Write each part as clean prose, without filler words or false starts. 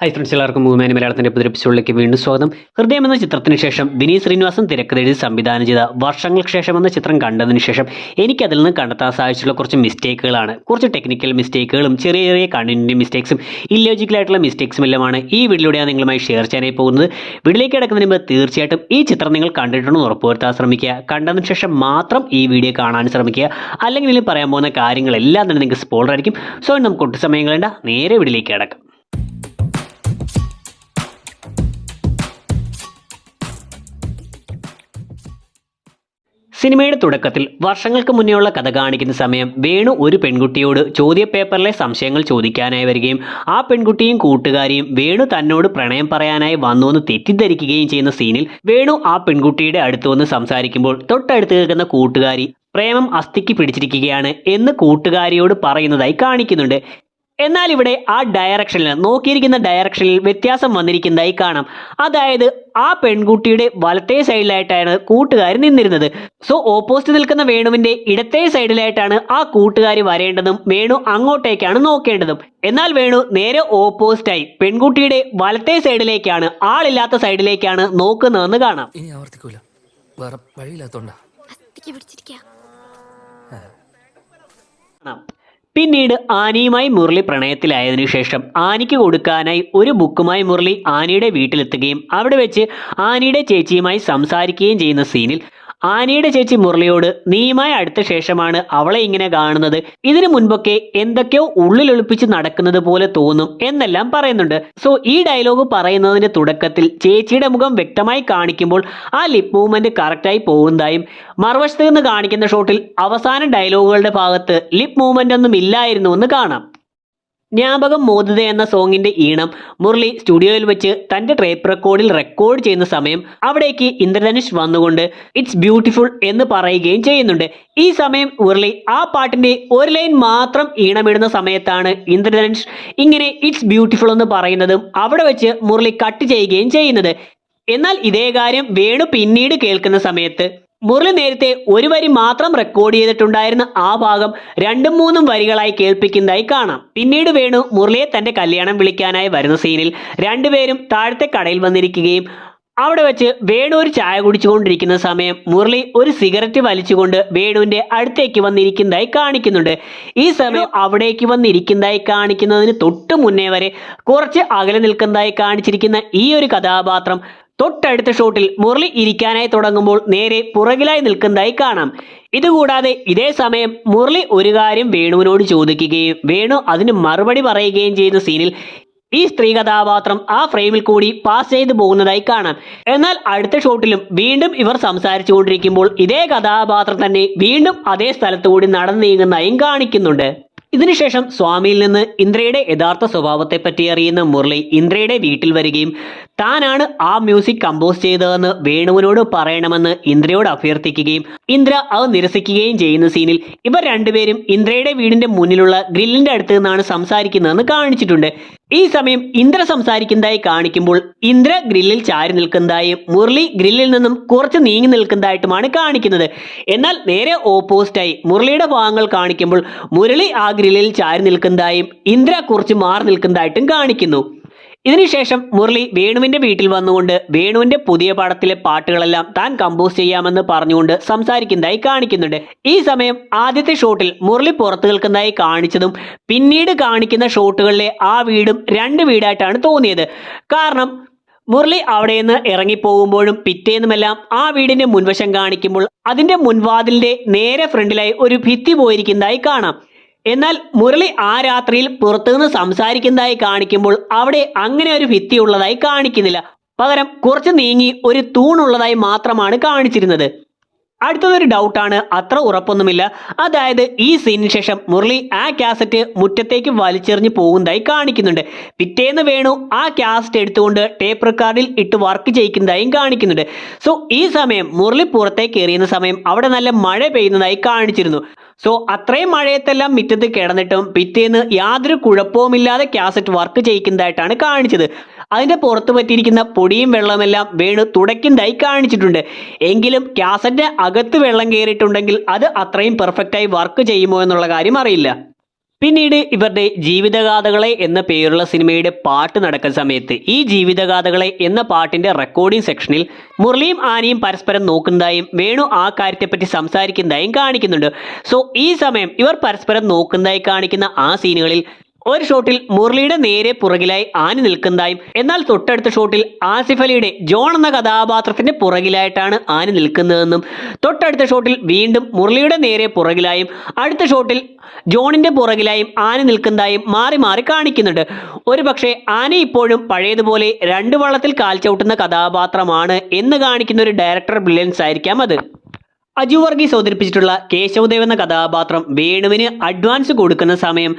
Hi friends, എല്ലാവർക്കും മൂവ്മാൻ മലയാളത്തിന്റെ പുതിയ എപ്പിസോഡിലേക്ക് വീണ്ടും സ്വാഗതം. ഹൃദയം എന്ന ചിത്രത്തിന് ശേഷം വിനീത് ശ്രീനിവാസൻ തിരക്കഥെഴുതി സംവിധാനം ചെയ്ത വർഷങ്ങൾക്ക് ശേഷം എന്ന ചിത്രം കണ്ടതിന് ശേഷം എനിക്കതിൽ നിന്ന് കണ്ടെത്താൻ സാധിച്ചിട്ടുള്ള കുറച്ച് മിസ്റ്റേക്കുകളാണ്. കുറച്ച് ടെക്നിക്കൽ മിസ്റ്റേക്കുകളും ചെറിയ ചെറിയ കണ്ടന്റിൻ്റെ മിസ്റ്റേക്സും ഇല്ലോജിക്കലായിട്ടുള്ള മിസ്റ്റേക്സും എല്ലാമാണ് ഈ വീഡിയോയിലൂടെ ഞാൻ നിങ്ങളുമായി ഷെയർ ചെയ്യാനായി പോകുന്നത്. വീഡിയോയിലേക്ക് കിടക്കുന്നതിന് മുമ്പ് തീർച്ചയായിട്ടും ഈ ചിത്രം നിങ്ങൾ കണ്ടിട്ടുണ്ടെന്ന് ഉറപ്പുവരുത്താൻ ശ്രമിക്കുക. കണ്ടതിന് ശേഷം മാത്രം ഈ വീഡിയോ കാണാൻ ശ്രമിക്കുക. അല്ലെങ്കിൽ ഇതിൽ പറയാൻ പോകുന്ന കാര്യങ്ങളെല്ലാം തന്നെ നിങ്ങൾക്ക് സ്പോയിലർ ആയിരിക്കും. സോ നമുക്ക് ഒട്ടും സമയം കളയണ്ട, നേരെ വീഡിയോയിലേക്ക് കിടക്കാം. സിനിമയുടെ തുടക്കത്തിൽ വർഷങ്ങൾക്ക് മുന്നേയുള്ള കഥ കാണിക്കുന്ന സമയം വേണു ഒരു പെൺകുട്ടിയോട് ചോദ്യപേപ്പറിലെ സംശയങ്ങൾ ചോദിക്കാനായി വരികയും ആ പെൺകുട്ടിയും കൂട്ടുകാരിയും വേണു തന്നോട് പ്രണയം പറയാനായി വന്നുവെന്ന് തെറ്റിദ്ധരിക്കുകയും ചെയ്യുന്ന സീനിൽ വേണു ആ പെൺകുട്ടിയുടെ അടുത്ത് വന്ന് സംസാരിക്കുമ്പോൾ തൊട്ടടുത്ത് നിൽക്കുന്ന കൂട്ടുകാരി പ്രേമം അസ്ഥിക്ക് പിടിച്ചിരിക്കുകയാണ് എന്ന് കൂട്ടുകാരിയോട് പറയുന്നതായി കാണിക്കുന്നുണ്ട്. എന്നാൽ ഇവിടെ ആ ഡയറക്ഷനിൽ നോക്കിയിരിക്കുന്ന ഡയറക്ഷനിൽ വ്യത്യാസം വന്നിരിക്കുന്നതായി കാണാം. അതായത് ആ പെൺകുട്ടിയുടെ വലത്തേ സൈഡിലായിട്ടാണ് കൂട്ടുകാരി നിന്നിരുന്നത്. സോ ഓപ്പോസിറ്റ് നിൽക്കുന്ന വേണുവിന്റെ ഇടത്തേ സൈഡിലായിട്ടാണ് ആ കൂട്ടുകാരി വരേണ്ടതും വേണു അങ്ങോട്ടേക്കാണ് നോക്കേണ്ടതും. എന്നാൽ വേണു നേരെ ഓപ്പോസിറ്റായി പെൺകുട്ടിയുടെ വലത്തേ സൈഡിലേക്കാണ്, ആളില്ലാത്ത സൈഡിലേക്കാണ് നോക്കുന്നതെന്ന് കാണാം. ഇനി ആവർത്തിക്കൂല, വേറെ വഴിയില്ലാത്തോണ്ടാ. പിന്നീട് ആനിയുമായി മുരളി പ്രണയത്തിലായതിനു ശേഷം ആനിക്ക് കൊടുക്കാനായി ഒരു ബുക്കുമായി മുരളി ആനിയുടെ വീട്ടിലെത്തുകയും അവിടെ വെച്ച് ആനിയുടെ ചേച്ചിയുമായി സംസാരിക്കുകയും ചെയ്യുന്ന സീനിൽ ആനിയുടെ ചേച്ചി മുരളിയോട് നീയുമായി അടുത്ത ശേഷമാണ് അവളെ ഇങ്ങനെ കാണുന്നത്, ഇതിനു മുൻപൊക്കെ എന്തൊക്കെയോ ഉള്ളിലൊളിപ്പിച്ച് നടക്കുന്നത് പോലെ തോന്നും എന്നെല്ലാം പറയുന്നുണ്ട്. സോ ഈ ഡയലോഗ് പറയുന്നതിന്റെ തുടക്കത്തിൽ ചേച്ചിയുടെ മുഖം വ്യക്തമായി കാണിക്കുമ്പോൾ ആ ലിപ് മൂവ്മെന്റ് കറക്റ്റായി പോകുന്നതായും മറുവശത്ത് നിന്ന് കാണിക്കുന്ന ഷോട്ടിൽ അവസാന ഡയലോഗുകളുടെ ഭാഗത്ത് ലിപ് മൂവ്മെന്റ് ഒന്നും ഇല്ലായിരുന്നു എന്ന് കാണാം. ജ്ഞാപകം മോദിത എന്ന സോങ്ങിന്റെ ഈണം മുരളി സ്റ്റുഡിയോയിൽ വെച്ച് തന്റെ ടേപ്പ് റെക്കോർഡിൽ റെക്കോർഡ് ചെയ്യുന്ന സമയം അവിടേക്ക് ഇന്ദ്രധനുഷ് വന്നുകൊണ്ട് ഇറ്റ്സ് ബ്യൂട്ടിഫുൾ എന്ന് പറയുകയും ചെയ്യുന്നുണ്ട്. ഈ സമയം മുരളി ആ പാട്ടിന്റെ ഒരു ലൈൻ മാത്രം ഈണമിടുന്ന സമയത്താണ് ഇന്ദ്രധനുഷ് ഇങ്ങനെ ഇറ്റ്സ് ബ്യൂട്ടിഫുൾ എന്ന് പറയുന്നതും അവിടെ വെച്ച് മുരളി കട്ട് ചെയ്യുകയും ചെയ്യുന്നത്. എന്നാൽ ഇതേ കാര്യം വേണു പിന്നീട് കേൾക്കുന്ന സമയത്ത് മുരളി നേരത്തെ ഒരു വരി മാത്രം റെക്കോർഡ് ചെയ്തിട്ടുണ്ടായിരുന്ന ആ ഭാഗം 2-3 വരികളായി കേൾപ്പിക്കുന്നതായി കാണാം. പിന്നീട് വേണു മുരളിയെ തന്റെ കല്യാണം വിളിക്കാനായി വരുന്ന സീനിൽ രണ്ടുപേരും താഴത്തെ കടയിൽ വന്നിരിക്കുകയും അവിടെ വെച്ച് വേണു ഒരു ചായ കുടിച്ചുകൊണ്ടിരിക്കുന്ന സമയം മുരളി ഒരു സിഗരറ്റ് വലിച്ചുകൊണ്ട് വേണുവിന്റെ അടുത്തേക്ക് വന്നിരിക്കുന്നതായി കാണിക്കുന്നുണ്ട്. ഈ സമയം അവിടേക്ക് വന്നിരിക്കുന്നതായി കാണിക്കുന്നതിന് തൊട്ട് മുന്നേ വരെ കുറച്ച് അകലെ നിൽക്കുന്നതായി കാണിച്ചിരിക്കുന്ന ഈ ഒരു കഥാപാത്രം തൊട്ടടുത്ത ഷോട്ടിൽ മുരളി ഇരിക്കാനായി തുടങ്ങുമ്പോൾ നേരെ പുറകിലായി നിൽക്കുന്നതായി കാണാം. ഇതുകൂടാതെ ഇതേ സമയം മുരളി ഒരു കാര്യം വേണുവിനോട് ചോദിക്കുകയും വേണു അതിന് മറുപടി പറയുകയും ചെയ്യുന്ന സീനിൽ ഈ സ്ത്രീ കഥാപാത്രം ആ ഫ്രെയിമിൽ കൂടി പാസ് ചെയ്തു പോകുന്നതായി കാണാം. എന്നാൽ അടുത്ത ഷോട്ടിലും വീണ്ടും ഇവർ സംസാരിച്ചു കൊണ്ടിരിക്കുമ്പോൾ ഇതേ കഥാപാത്രം തന്നെ വീണ്ടും അതേ സ്ഥലത്തുകൂടി നടന്നു നീങ്ങുന്നതായും കാണിക്കുന്നുണ്ട്. ഇതിനുശേഷം സ്വാമിയിൽ നിന്ന് ഇന്ദ്രയുടെ യഥാർത്ഥ സ്വഭാവത്തെ പറ്റി അറിയുന്ന മുരളി ഇന്ദ്രയുടെ വീട്ടിൽ വരികയും താനാണ് ആ മ്യൂസിക് കമ്പോസ് ചെയ്തതെന്ന് വേണുവിനോട് പറയണമെന്ന് ഇന്ദ്രയോട് അഭ്യർത്ഥിക്കുകയും ഇന്ദ്ര അത് നിരസിക്കുകയും ചെയ്യുന്ന സീനിൽ ഇവർ രണ്ടുപേരും ഇന്ദ്രയുടെ വീടിന്റെ മുന്നിലുള്ള ഗ്രില്ലിന്റെ അടുത്ത് നിന്നാണ് സംസാരിക്കുന്നതെന്ന് കാണിച്ചിട്ടുണ്ട്. ഈ സമയം ഇന്ദ്ര സംസാരിക്കുന്നതായി കാണിക്കുമ്പോൾ ഇന്ദ്ര ഗ്രില്ലിൽ ചാരി നിൽക്കുന്നതായും മുരളി ഗ്രില്ലിൽ നിന്നും കുറച്ച് നീങ്ങി നിൽക്കുന്നതായിട്ടുമാണ് കാണിക്കുന്നത്. എന്നാൽ നേരെ ഓപ്പോസിറ്റായി മുരളിയുടെ ഭാഗങ്ങൾ കാണിക്കുമ്പോൾ മുരളി ആ ഗ്രില്ലിൽ ചാരി നിൽക്കുന്നതായും ഇന്ദ്ര കുറച്ച് മാറി നിൽക്കുന്നതായിട്ടും കാണിക്കുന്നു. ഇതിനുശേഷം മുരളി വേണുവിന്റെ വീട്ടിൽ വന്നുകൊണ്ട് വേണുവിന്റെ പുതിയ പടത്തിലെ പാട്ടുകളെല്ലാം താൻ കമ്പോസ് ചെയ്യാമെന്ന് പറഞ്ഞുകൊണ്ട് സംസാരിക്കുന്നതായി കാണിക്കുന്നുണ്ട്. ഈ സമയം ആദ്യത്തെ ഷോട്ടിൽ മുരളി പുറത്തു നിൽക്കുന്നതായി കാണിച്ചതും പിന്നീട് കാണിക്കുന്ന ഷോട്ടുകളിലെ ആ വീടും 2 വീടായിട്ടാണ് തോന്നിയത്. കാരണം മുരളി അവിടെ നിന്ന് ഇറങ്ങിപ്പോകുമ്പോഴും പിറ്റേന്നുമെല്ലാം ആ വീടിന്റെ മുൻവശം കാണിക്കുമ്പോൾ അതിന്റെ മുൻവാതിലിന്റെ നേരെ ഫ്രണ്ടിലായി ഒരു ഭിത്തി പോയിരിക്കുന്നതായി കാണാം. എന്നാൽ മുരളി ആ രാത്രിയിൽ പുറത്തുനിന്ന് സംസാരിക്കുന്നതായി കാണിക്കുമ്പോൾ അവിടെ അങ്ങനെ ഒരു ഭിത്തി ഉള്ളതായി കാണിക്കുന്നില്ല. പകരം കുറച്ച് നീങ്ങി ഒരു തൂണുള്ളതായി മാത്രമാണ് കാണിച്ചിരുന്നത്. അടുത്തതൊരു ഡൗട്ടാണ്, അത്ര ഉറപ്പൊന്നുമില്ല. അതായത് ഈ സീനിന് ശേഷം മുരളി ആ കാസറ്റ് മുറ്റത്തേക്ക് വലിച്ചെറിഞ്ഞ് പോകുന്നതായി കാണിക്കുന്നുണ്ട്. പിറ്റേന്ന് വേണു ആ കാസറ്റ് എടുത്തുകൊണ്ട് ടേപ്പ് റെക്കോർഡിൽ ഇട്ട് വർക്ക് ചെയ്യിക്കുന്നതായും കാണിക്കുന്നുണ്ട്. സോ ഈ സമയം മുരളി പുറത്തേക്ക് എറിയുന്ന സമയം അവിടെ നല്ല മഴ പെയ്യുന്നതായി കാണിച്ചിരുന്നു. സോ അത്രയും മഴയത്തെല്ലാം മുറ്റത്ത് കിടന്നിട്ടും പിറ്റേന്ന് യാതൊരു കുഴപ്പവുമില്ലാതെ കാസറ്റ് വർക്ക് ചെയ്യിക്കുന്നതായിട്ടാണ് കാണിച്ചത്. അതിന്റെ പുറത്ത് പറ്റിയിരിക്കുന്ന പൊടിയും വെള്ളമെല്ലാം വേണു തുടയ്ക്കുന്നതായി കാണിച്ചിട്ടുണ്ട്. എങ്കിലും കാസറ്റിന്റെ അകത്ത് വെള്ളം കയറിയിട്ടുണ്ടെങ്കിൽ അത് അത്രയും പെർഫെക്റ്റായി വർക്ക് ചെയ്യുമോ എന്നുള്ള കാര്യം അറിയില്ല. പിന്നീട് ഇവരുടെ ജീവിതഗാഥകളെ എന്ന പേരുള്ള സിനിമയുടെ പാട്ട് നടക്കുന്ന സമയത്ത് ഈ ജീവിതഗാഥകളെ എന്ന പാട്ടിന്റെ റെക്കോർഡിംഗ് സെക്ഷനിൽ മുരളിയും ആനയും പരസ്പരം നോക്കുന്നതായും വേണു ആ കാര്യത്തെപ്പറ്റി സംസാരിക്കുന്നതായും കാണിക്കുന്നുണ്ട്. സോ ഈ സമയം ഇവർ പരസ്പരം നോക്കുന്നതായി കാണിക്കുന്ന ആ സീനുകളിൽ ഒരു ഷോട്ടിൽ മുരളിയുടെ നേരെ പുറകിലായി ആനി നിൽക്കുന്നതായും എന്നാൽ തൊട്ടടുത്ത ഷോട്ടിൽ ആസിഫ് അലിയുടെ ജോൺ എന്ന കഥാപാത്രത്തിന്റെ പുറകിലായിട്ടാണ് ആനി നിൽക്കുന്നതെന്നും തൊട്ടടുത്ത ഷോട്ടിൽ വീണ്ടും മുരളിയുടെ നേരെ പുറകിലായും അടുത്ത ഷോട്ടിൽ ജോണിന്റെ പുറകിലായും ആനി നിൽക്കുന്നതായും മാറി മാറി കാണിക്കുന്നുണ്ട്. ഒരുപക്ഷെ ആനി ഇപ്പോഴും പഴയതുപോലെ രണ്ട് വള്ളത്തിൽ കാൽ ചവിട്ടുന്ന കഥാപാത്രമാണ് എന്ന് കാണിക്കുന്ന ഒരു ഡയറക്ടർ ബ്രില്യൻസ് ആയിരിക്കാം അത്. അജു വർഗീസ് അവതരിപ്പിച്ചിട്ടുള്ള കേശവദേവ് എന്ന കഥാപാത്രം വേണുവിന് അഡ്വാൻസ് കൊടുക്കുന്ന സമയം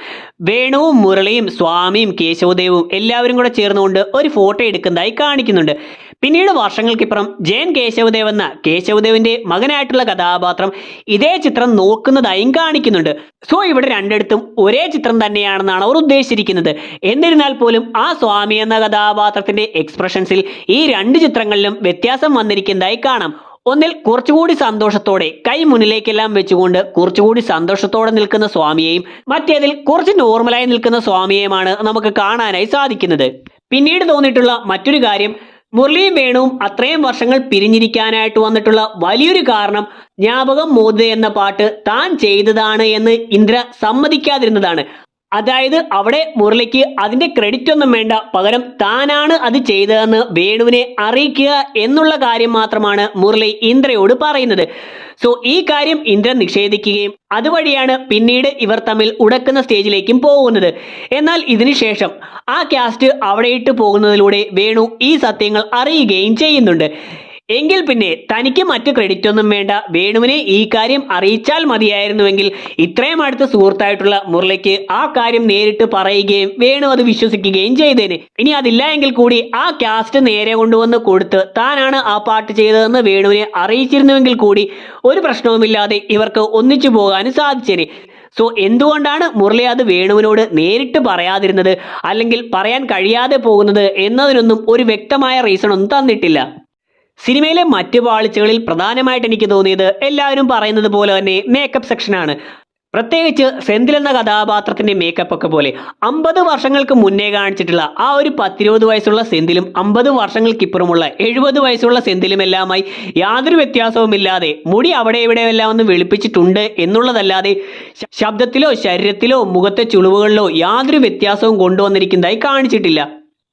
വേണുവും മുരളിയും സ്വാമിയും കേശവദേവും എല്ലാവരും കൂടെ ചേർന്നുകൊണ്ട് ഒരു ഫോട്ടോ എടുക്കുന്നതായി കാണിക്കുന്നുണ്ട്. പിന്നീട് വർഷങ്ങൾക്കിപ്പുറം ജയൻ കേശവദേവ് എന്ന കേശവദേവിന്റെ മകനായിട്ടുള്ള കഥാപാത്രം ഇതേ ചിത്രം നോക്കുന്നതായും കാണിക്കുന്നുണ്ട്. സോ ഇവിടെ രണ്ടിടത്തും ഒരേ ചിത്രം തന്നെയാണെന്നാണ് അവർ ഉദ്ദേശിച്ചിരിക്കുന്നത്. എന്നിരുന്നാൽ പോലും ആ സ്വാമി എന്ന കഥാപാത്രത്തിന്റെ എക്സ്പ്രഷൻസിൽ ഈ രണ്ട് ചിത്രങ്ങളിലും വ്യത്യാസം വന്നിരിക്കുന്നതായി കാണാം. ഒന്നിൽ കുറച്ചുകൂടി സന്തോഷത്തോടെ കൈ മുന്നിലേക്കെല്ലാം വെച്ചുകൊണ്ട് കുറച്ചുകൂടി സന്തോഷത്തോടെ നിൽക്കുന്ന സ്വാമിയെയും മറ്റേതിൽ കുറച്ച് നോർമലായി നിൽക്കുന്ന സ്വാമിയെയുമാണ് നമുക്ക് കാണാനായി സാധിക്കുന്നത്. പിന്നീട് തോന്നിയിട്ടുള്ള മറ്റൊരു കാര്യം മുരളിയും വേണുവും അത്രയും വർഷങ്ങൾ പിരിഞ്ഞിരിക്കാനായിട്ട് വന്നിട്ടുള്ള വലിയൊരു കാരണം ജ്ഞാപകം മോദി എന്ന പാട്ട് താൻ ചെയ്തതാണ് എന്ന് ഇന്ദ്ര സമ്മതിക്കാതിരുന്നതാണ്. അതായത് അവിടെ മുരളിക്ക് അതിന്റെ ക്രെഡിറ്റ് ഒന്നും വേണ്ട, പകരം താനാണ് അത് ചെയ്തതെന്ന് വേണുവിനെ അറിയിക്കുക എന്നുള്ള കാര്യം മാത്രമാണ് മുരളി ഇന്ദ്രയോട് പറയുന്നത്. സോ ഈ കാര്യം ഇന്ദ്ര നിഷേധിക്കുകയും അതുവഴിയാണ് പിന്നീട് ഇവർ തമ്മിൽ ഉടക്കുന്ന സ്റ്റേജിലേക്കും പോകുന്നത്. എന്നാൽ ഇതിനുശേഷം ആ കാസ്റ്റ് അവിടെ ഇട്ട് പോകുന്നതിലൂടെ വേണു ഈ സത്യങ്ങൾ അറിയുകയും ചെയ്യുന്നുണ്ട്. എങ്കിൽ പിന്നെ തനിക്ക് മറ്റു ക്രെഡിറ്റ് ഒന്നും വേണ്ട, വേണുവിനെ ഈ കാര്യം അറിയിച്ചാൽ മതിയായിരുന്നുവെങ്കിൽ ഇത്രയും അടുത്ത സുഹൃത്തായിട്ടുള്ള മുരളിക്ക് ആ കാര്യം നേരിട്ട് പറയുകയും വേണു അത് വിശ്വസിക്കുകയും ചെയ്തേനെ. ഇനി അതില്ല എങ്കിൽ കൂടി ആ കാസ്റ്റ് നേരെ കൊണ്ടുവന്ന് കൊടുത്ത് താനാണ് ആ പാട്ട് ചെയ്തതെന്ന് വേണുവിനെ അറിയിച്ചിരുന്നുവെങ്കിൽ കൂടി ഒരു പ്രശ്നവുമില്ലാതെ ഇവർക്ക് ഒന്നിച്ചു പോകാനും സാധിച്ചേനെ. സോ എന്തുകൊണ്ടാണ് മുരളി അത് വേണുവിനോട് നേരിട്ട് പറയാതിരുന്നത്, അല്ലെങ്കിൽ പറയാൻ കഴിയാതെ പോകുന്നത് എന്നതിനൊന്നും ഒരു വ്യക്തമായ റീസൺ ഒന്നും തന്നിട്ടില്ല. സിനിമയിലെ മറ്റു പാളിച്ചകളിൽ പ്രധാനമായിട്ട് എനിക്ക് തോന്നിയത് എല്ലാവരും പറയുന്നത് പോലെ തന്നെ മേക്കപ്പ് സെക്ഷനാണ്. പ്രത്യേകിച്ച് സെന്തിൽ എന്ന കഥാപാത്രത്തിന്റെ മേക്കപ്പ് ഒക്കെ പോലെ 50 വർഷങ്ങൾക്ക് മുന്നേ കാണിച്ചിട്ടുള്ള ആ ഒരു 10-20 വയസ്സുള്ള സെന്തിലും 50 വർഷങ്ങൾക്കിപ്പുറമുള്ള 70 വയസ്സുള്ള സെന്തിലുമെല്ലാമായി യാതൊരു വ്യത്യാസവുമില്ലാതെ മുടി അവിടെ ഇവിടെയെല്ലാം ഒന്ന് വെളുപ്പിച്ചിട്ടുണ്ട് എന്നുള്ളതല്ലാതെ ശബ്ദത്തിലോ ശരീരത്തിലോ മുഖത്തെ ചുളിവുകളിലോ യാതൊരു വ്യത്യാസവും കൊണ്ടുവന്നിരിക്കുന്നതായി കാണിച്ചിട്ടില്ല.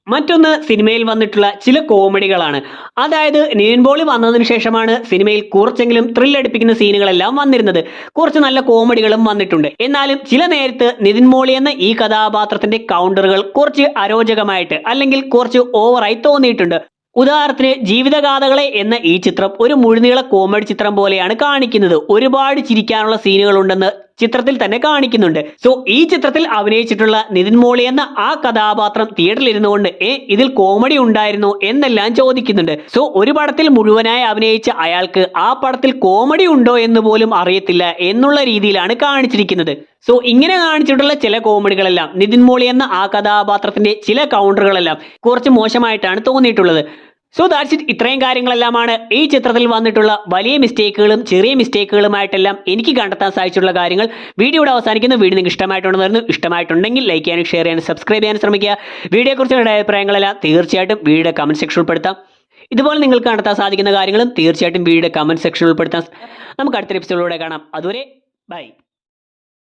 മറ്റൊന്ന് സിനിമയിൽ വന്നിട്ടുള്ള ചില കോമഡികളാണ്. അതായത് നിവിൻ പോളി വന്നതിന് ശേഷമാണ് സിനിമയിൽ കുറച്ചെങ്കിലും ത്രില്ലടിപ്പിക്കുന്ന സീനുകളെല്ലാം വന്നിരുന്നത്. കുറച്ച് നല്ല കോമഡികളും വന്നിട്ടുണ്ട്. എന്നാലും ചില നേരത്ത് നിതിൻ മോളി എന്ന ഈ കഥാപാത്രത്തിന്റെ കൗണ്ടറുകൾ കുറച്ച് അരോചകമായിട്ട് അല്ലെങ്കിൽ കുറച്ച് ഓവറായി തോന്നിയിട്ടുണ്ട്. ഉദാഹരണത്തിന് ജീവിതഗാഥകളെ എന്ന ഈ ചിത്രം ഒരു മുഴുനീള കോമഡി ചിത്രം പോലെയാണ് കാണിക്കുന്നത്. ഒരുപാട് ചിരിക്കാനുള്ള സീനുകൾ ഉണ്ടെന്ന് ചിത്രത്തിൽ തന്നെ കാണിക്കുന്നുണ്ട്. സോ ഈ ചിത്രത്തിൽ അഭിനയിച്ചിട്ടുള്ള നിതിൻ മോളി എന്ന ആ കഥാപാത്രം തിയേറ്ററിൽ ഇരുന്നുകൊണ്ട് ഇതിൽ കോമഡി ഉണ്ടായിരുന്നു എന്നെല്ലാം ചോദിക്കുന്നുണ്ട്. സോ ഒരു പടത്തിൽ മുഴുവനായി അഭിനയിച്ച അയാൾക്ക് ആ പടത്തിൽ കോമഡി ഉണ്ടോ എന്ന് പോലും അറിയത്തില്ല എന്നുള്ള രീതിയിലാണ് കാണിച്ചിരിക്കുന്നത്. സോ ഇങ്ങനെ കാണിച്ചിട്ടുള്ള ചില കോമഡികളെല്ലാം നിതിൻ മോളി എന്ന ആ കഥാപാത്രത്തിന്റെ ചില കൗണ്ടറുകളെല്ലാം കുറച്ച് മോശമായിട്ടാണ് തോന്നിയിട്ടുള്ളത്. So that's it. ഇത്രയും കാര്യങ്ങളെല്ലാമാണ് ഈ ചിത്രത്തിൽ വന്നിട്ടുള്ള വലിയ മിസ്റ്റേക്കുകളും ചെറിയ മിസ്റ്റേക്കുകളുമായിട്ടെല്ലാം എനിക്ക് കണ്ടെത്താൻ സാധിച്ചിട്ടുള്ള കാര്യങ്ങൾ. വീഡിയോയുടെ അവസാനിക്കുന്ന വീഡിയോ നിങ്ങൾക്ക് ഇഷ്ടമായിട്ടുണ്ടെന്ന് ഇഷ്ടമായിട്ടുണ്ടെങ്കിൽ ലൈക്ക് ചെയ്യാനും ഷെയർ ചെയ്യാനും സബ്സ്ക്രൈബ് ചെയ്യാനും ശ്രമിക്കുക. വീഡിയോയെക്കുറിച്ചുള്ള അഭിപ്രായങ്ങളെല്ലാം തീർച്ചയായിട്ടും വീഡിയോയുടെ കമന്റ് സെക്ഷനിൽ ഉൾപ്പെടുത്താം. ഇതുപോലെ നിങ്ങൾക്ക് കണ്ടെത്താൻ സാധിക്കുന്ന കാര്യങ്ങളും തീർച്ചയായിട്ടും വീഡിയോയുടെ കമന്റ് സെക്ഷനിൽ ഉൾപ്പെടുത്താം. നമുക്ക് അടുത്ത എപ്പിസോഡിലൂടെ കാണാം. അതുവരെ ബൈ.